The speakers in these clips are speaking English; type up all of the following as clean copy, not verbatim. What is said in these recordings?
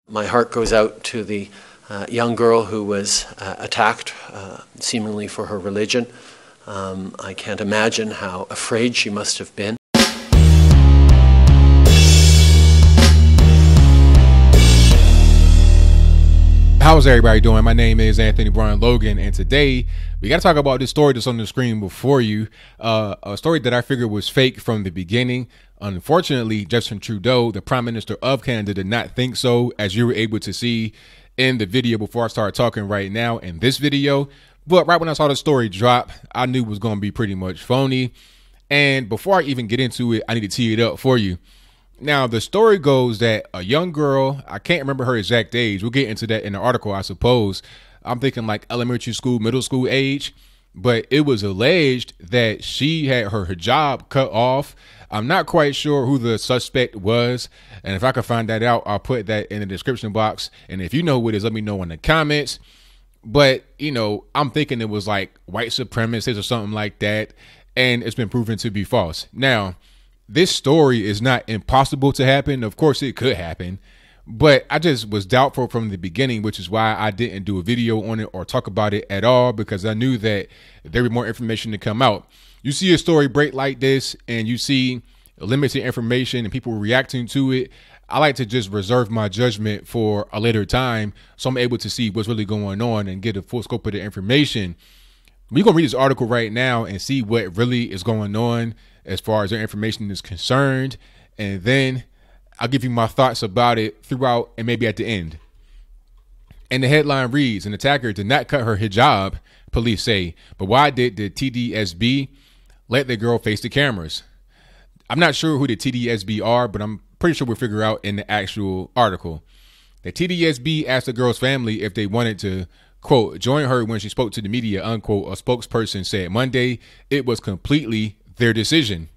My heart goes out to the young girl who was attacked, seemingly for her religion. I can't imagine how afraid she must have been. How's everybody doing? My name is Anthony Brian Logan, and today we got to talk about this story that's on the screen before you. A story that I figured was fake from the beginning. Unfortunately, Justin Trudeau, the Prime Minister of Canada, did not think so, as you were able to see in the video before I started talking right now in this video. But right when I saw the story drop, I knew it was going to be pretty much phony. And before I even get into it, I need to tee it up for you. Now, the story goes that a young girl, I can't remember her exact age. We'll get into that in the article, I suppose. I'm thinking like elementary school, middle school age. But it was alleged that she had her hijab cut off. I'm not quite sure who the suspect was. And if I can find that out, I'll put that in the description box. And if you know who it is, let me know in the comments. But, you know, I'm thinking it was like white supremacists or something like that. And it's been proven to be false. Now, this story is not impossible to happen. Of course, it could happen. But I just was doubtful from the beginning, which is why I didn't do a video on it or talk about it at all, because I knew that there would be more information to come out. You see a story break like this and you see limited information and people reacting to it, I like to just reserve my judgment for a later time so I'm able to see what's really going on and get a full scope of the information. We're going to read this article right now and see what really is going on as far as their information is concerned. And then I'll give you my thoughts about it throughout and maybe at the end. And the headline reads, an attacker did not cut her hijab, police say. But why did the TDSB let the girl face the cameras? I'm not sure who the TDSB are, but I'm pretty sure we'll figure out in the actual article. The TDSB asked the girl's family if they wanted to, quote, join her when she spoke to the media, unquote. A spokesperson said Monday it was completely their decision.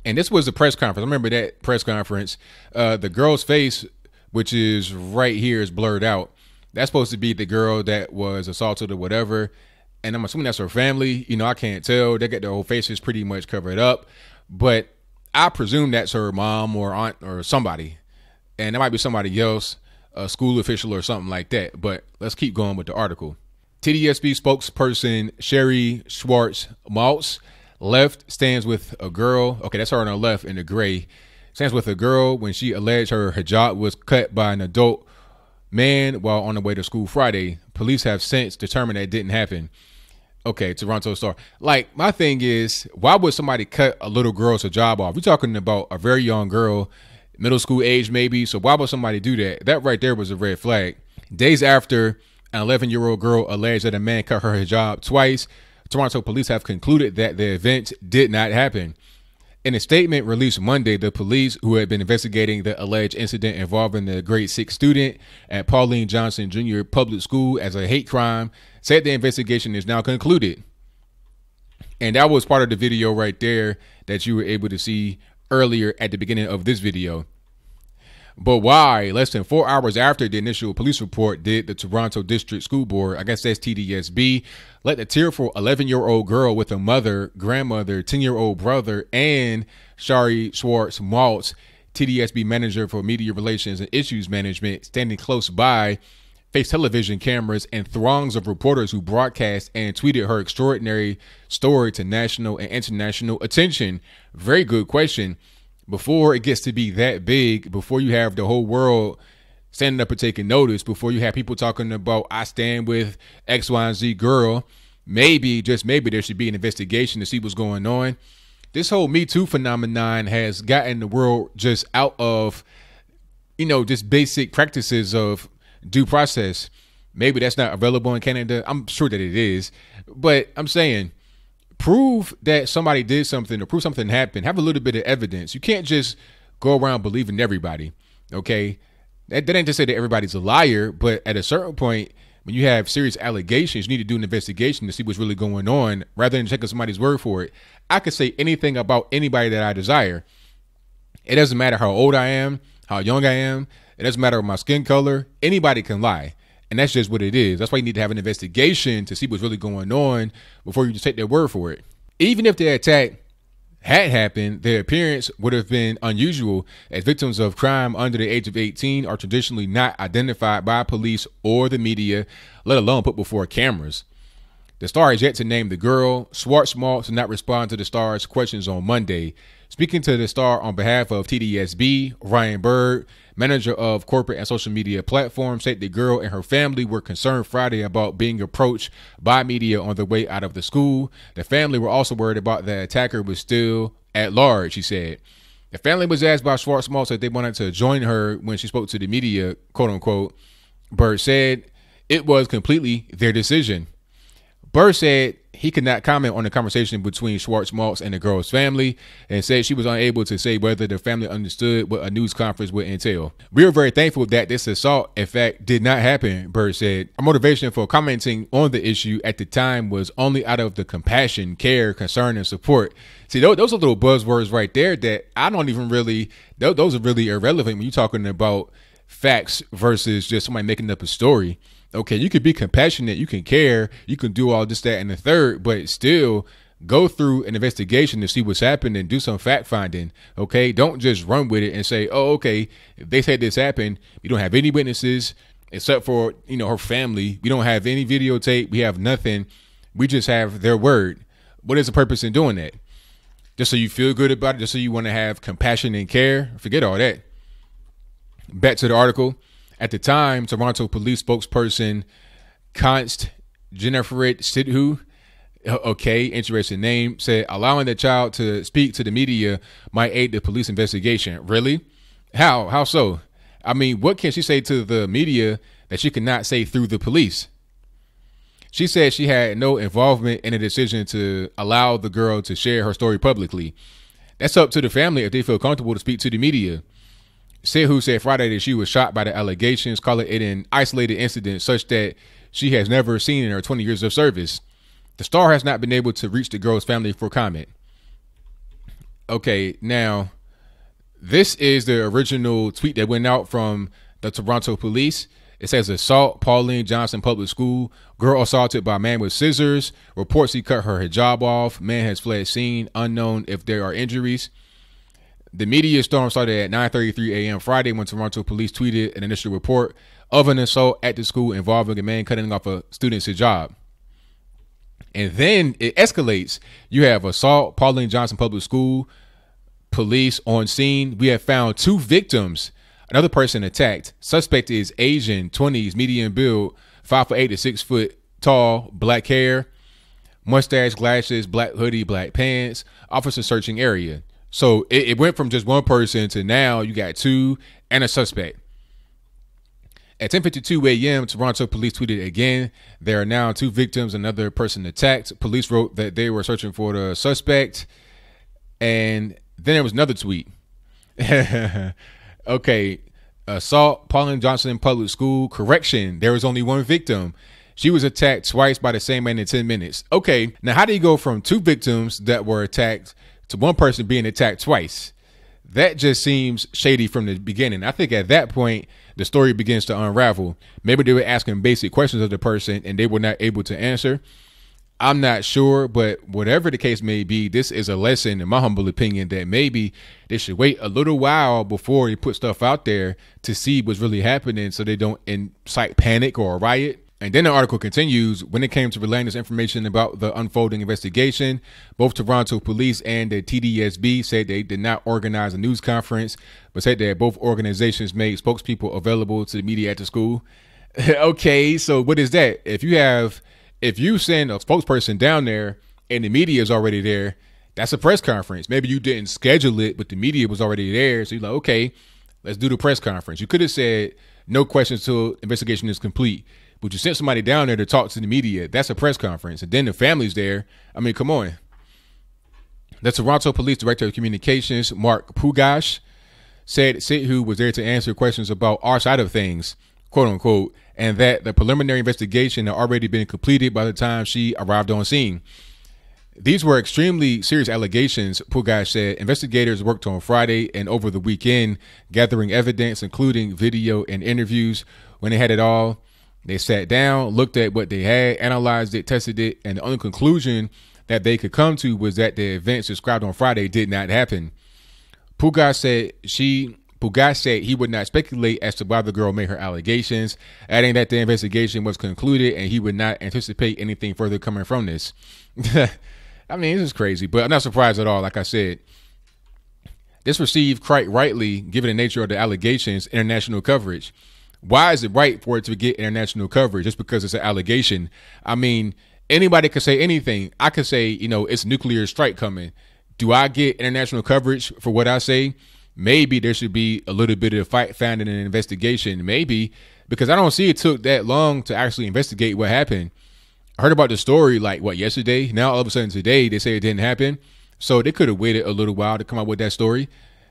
And this was a press conference. I remember that press conference. The girl's face, which is right here, is blurred out. That's supposed to be the girl that was assaulted or whatever. And I'm assuming that's her family. You know, I can't tell. They got their whole faces pretty much covered up. But I presume that's her mom or aunt or somebody. And that might be somebody else, a school official or something like that. But let's keep going with the article. TDSB spokesperson Sherry Schwartz-Maltz left stands with a girl. Okay, that's her on her left in the gray. Stands with a girl when she alleged her hijab was cut by an adult man while on the way to school Friday. Police have since determined that it didn't happen. Okay, Toronto Star. Like, my thing is, why would somebody cut a little girl's hijab off? We're talking about a very young girl, middle school age maybe. So why would somebody do that? That right there was a red flag. Days after an 11-year-old girl alleged that a man cut her hijab twice, Toronto police have concluded that the event did not happen. In a statement released Monday, the police, who had been investigating the alleged incident involving the grade 6 student at Pauline Johnson Jr. Public School as a hate crime, said the investigation is now concluded. And that was part of the video right there that you were able to see earlier at the beginning of this video. But why, less than 4 hours after the initial police report, did the Toronto District School Board, I guess that's TDSB, let the tearful 11-year-old girl with a mother, grandmother, 10-year-old brother, and Sherry Schwartz-Maltz, TDSB manager for media relations and issues management, standing close by, face television cameras and throngs of reporters who broadcast and tweeted her extraordinary story to national and international attention? Very good question. Before it gets to be that big, before you have the whole world standing up and taking notice, before you have people talking about, I stand with X, Y, and Z girl, maybe, just maybe, there should be an investigation to see what's going on. This whole Me Too phenomenon has gotten the world just out of, you know, just basic practices of due process. Maybe that's not available in Canada. I'm sure that it is. But I'm saying, prove that somebody did something or prove something happened. Have a little bit of evidence. You can't just go around believing everybody. Okay. That ain't to say that everybody's a liar, but at a certain point, when you have serious allegations, you need to do an investigation to see what's really going on rather than taking somebody's word for it. I could say anything about anybody that I desire. It doesn't matter how old I am, how young I am. It doesn't matter my skin color. Anybody can lie. And that's just what it is. That's why you need to have an investigation to see what's really going on before you just take their word for it. Even if the attack had happened, their appearance would have been unusual, as victims of crime under the age of 18 are traditionally not identified by police or the media, let alone put before cameras. The Star has yet to name the girl. Schwartz-Maltz did not respond to the Star's questions on Monday. Speaking to the Star on behalf of TDSB, Ryan Bird, manager of corporate and social media platforms, said the girl and her family were concerned Friday about being approached by media on the way out of the school. The family were also worried about the attacker was still at large, he said. The family was asked by Schwartz-Maltz if they wanted to join her when she spoke to the media, quote unquote. Bird said it was completely their decision. Bird said he could not comment on the conversation between Schwartz-Maltz and the girl's family, and said she was unable to say whether the family understood what a news conference would entail. We are very thankful that this assault, in fact, did not happen, Bird said. Our motivation for commenting on the issue at the time was only out of the compassion, care, concern, and support. See, those are little buzzwords right there that I don't even really, those are really irrelevant when you're talking about facts versus just somebody making up a story. Okay, you could be compassionate, you can care, you can do all this, that, and the third, but still go through an investigation to see what's happened and do some fact finding. Okay, don't just run with it and say, oh, okay, if they said this happened, we don't have any witnesses except for, her family. We don't have any videotape. We have nothing. We just have their word. What is the purpose in doing that? Just so you feel good about it, just so you want to have compassion and care? Forget all that. Back to the article. At the time, Toronto police spokesperson Const Jenniferette Sidhu, okay, interesting name, said allowing the child to speak to the media might aid the police investigation. Really? How so? I mean, what can she say to the media that she cannot say through the police? She said she had no involvement in the decision to allow the girl to share her story publicly. That's up to the family if they feel comfortable to speak to the media. Sidhu said Friday that she was shocked by the allegations, calling it an isolated incident such that she has never seen in her 20 years of service. The Star has not been able to reach the girl's family for comment. Okay, now, this is the original tweet that went out from the Toronto police. It says, assault, Pauline Johnson Public School. Girl assaulted by man with scissors. Reports he cut her hijab off. Man has fled scene. Unknown if there are injuries. The media storm started at 9:33 a.m. Friday when Toronto police tweeted an initial report of an assault at the school involving a man cutting off a student's hijab. And then it escalates. You have assault, Pauline Johnson Public School, police on scene. We have found 2 victims. Another person attacked. Suspect is Asian, 20s, medium build, 5'8" to 6 foot tall, black hair, mustache, glasses, black hoodie, black pants. Officer searching area. So it went from just one person to now you got 2 and a suspect. At 10:52 a.m., Toronto police tweeted again. There are now 2 victims, another person attacked. Police wrote that they were searching for the suspect. And then there was another tweet. Okay, assault, Pauline Johnson Public School. Correction, there was only 1 victim. She was attacked twice by the same man in 10 minutes. Okay, now how do you go from 2 victims that were attacked to 1 person being attacked twice? That just seems shady from the beginning. I think at that point, the story begins to unravel. Maybe they were asking basic questions of the person and they were not able to answer. I'm not sure, but whatever the case may be, this is a lesson, in my humble opinion, that maybe they should wait a little while before they put stuff out there to see what's really happening so they don't incite panic or a riot. And then the article continues, when it came to relaying this information about the unfolding investigation, both Toronto police and the TDSB said they did not organize a news conference, but said that both organizations made spokespeople available to the media at the school. Okay, so what is that? If you send a spokesperson down there and the media is already there, that's a press conference. Maybe you didn't schedule it, but the media was already there. So you're like, okay, let's do the press conference. You could have said no questions till investigation is complete. But you sent somebody down there to talk to the media. That's a press conference. And then the family's there. I mean, come on. The Toronto Police Director of Communications, Mark Pugash, said Sidhu was there to answer questions about our side of things, quote unquote, and that the preliminary investigation had already been completed by the time she arrived on scene. These were extremely serious allegations, Pugash said. Investigators worked on Friday and over the weekend, gathering evidence, including video and interviews. When they had it all, they sat down, looked at what they had, analyzed it, tested it, and the only conclusion that they could come to was that the events described on Friday did not happen. Pugas said he would not speculate as to why the girl made her allegations, adding that the investigation was concluded and he would not anticipate anything further coming from this. I mean, this is crazy, but I'm not surprised at all. Like I said, this received quite rightly, given the nature of the allegations, international coverage. Why is it right for it to get international coverage just because it's an allegation? I mean, anybody could say anything. I could say, it's a nuclear strike coming. Do I get international coverage for what I say? Maybe there should be a little bit of fight found in an investigation. Maybe, because I don't see it took that long to actually investigate what happened. I heard about the story yesterday. Now all of a sudden today they say it didn't happen. So they could have waited a little while to come out with that story,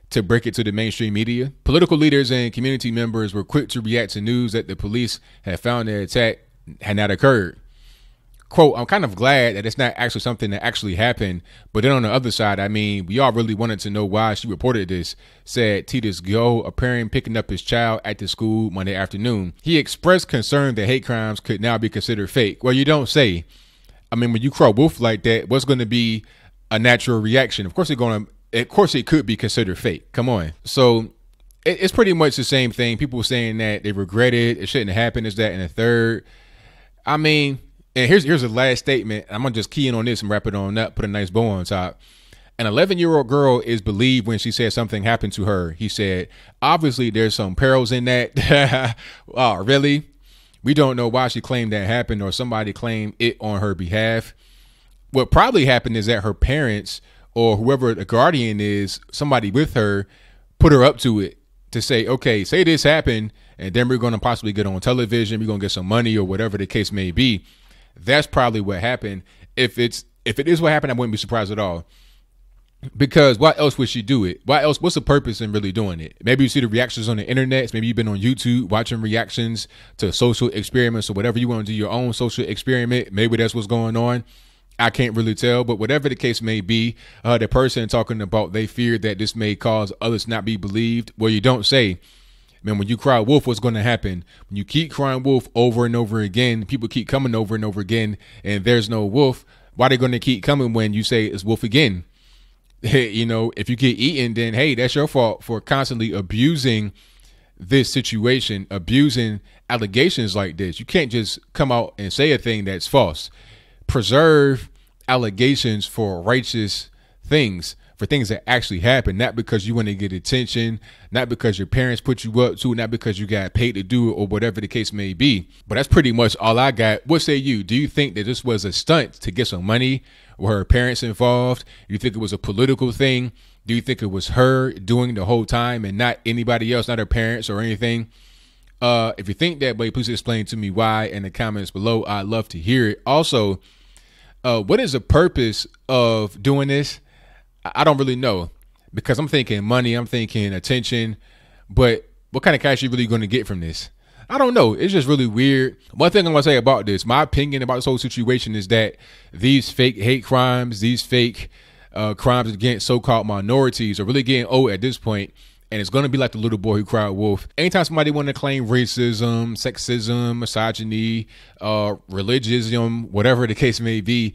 to break it to the mainstream media. Political leaders and community members were quick to react to news that the police had found the attack had not occurred. Quote, I'm kind of glad that it's not actually something that actually happened. But then on the other side, I mean, we all really wanted to know why she reported this, said Titus Go, a parent picking up his child at the school Monday afternoon. He expressed concern that hate crimes could now be considered fake. Well, you don't say. I mean, when you cry wolf like that, what's going to be a natural reaction? Of course, it could be considered fake. Come on. So it's pretty much the same thing. People saying that they regret it shouldn't have happened, is that, and the third. I mean, and here's the last statement. I'm going to just key in on this and wrap it on up, put a nice bow on top. An 11-year-old girl is believed when she said something happened to her. He said, obviously, there's some perils in that. Oh, really? We don't know why she claimed that happened or somebody claimed it on her behalf. What probably happened is that her parents or whoever the guardian is, somebody with her, put her up to it to say, okay, say this happened, and then we're going to possibly get on television. We're going to get some money or whatever the case may be. That's probably what happened. If it is what happened, I wouldn't be surprised at all. Because why else would she do it? Why else? What's the purpose in really doing it? Maybe you see the reactions on the internet. Maybe you've been on YouTube watching reactions to social experiments or whatever. You want to do your own social experiment. Maybe that's what's going on. I can't really tell, but whatever the case may be, the person talking about they feared that this may cause others not be believed. Well, you don't say. Man, when you cry wolf, what's going to happen? When you keep crying wolf over and over again, people keep coming over and over again, and there's no wolf. Why are they going to keep coming when you say it's wolf again? If you get eaten, then hey, that's your fault for constantly abusing this situation, abusing allegations like this. You can't just come out and say a thing that's false. Preserve allegations for righteous things, for things that actually happen, not because you want to get attention, not because your parents put you up to it, not because you got paid to do it or whatever the case may be. But that's pretty much all I got. What say you? Do you think that this was a stunt to get some money? Were her parents involved? Do you think it was a political thing? Do you think it was her doing the whole time and not anybody else, not her parents or anything? If you think that way, please explain to me why in the comments below. I'd love to hear it. Also, what is the purpose of doing this? I don't really know, because I'm thinking money, I'm thinking attention, but what kind of cash are you really going to get from this? I don't know. It's just really weird. One thing I'm going to say about this, my opinion about this whole situation is that these fake hate crimes, these fake crimes against so-called minorities are really getting old at this point. And it's going to be like the little boy who cried wolf. Anytime somebody want to claim racism, sexism, misogyny, religion, whatever the case may be,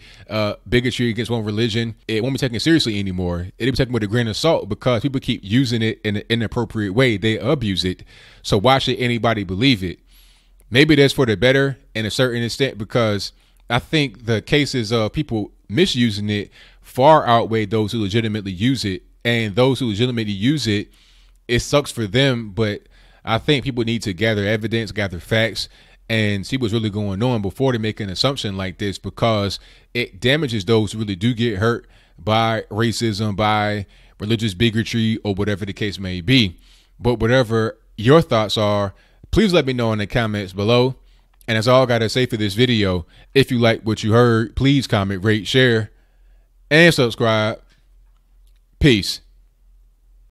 bigotry against one religion, it won't be taken seriously anymore. It'll be taken with a grain of salt because people keep using it in an inappropriate way. They abuse it. So why should anybody believe it? Maybe that's for the better in a certain extent, because I think the cases of people misusing it far outweigh those who legitimately use it. And those who legitimately use it, it sucks for them, but I think people need to gather evidence, gather facts, and see what's really going on before they make an assumption like this, because it damages those who really do get hurt by racism, by religious bigotry, or whatever the case may be. But whatever your thoughts are, please let me know in the comments below. And that's all I got to say for this video. If you like what you heard, please comment, rate, share, and subscribe. Peace.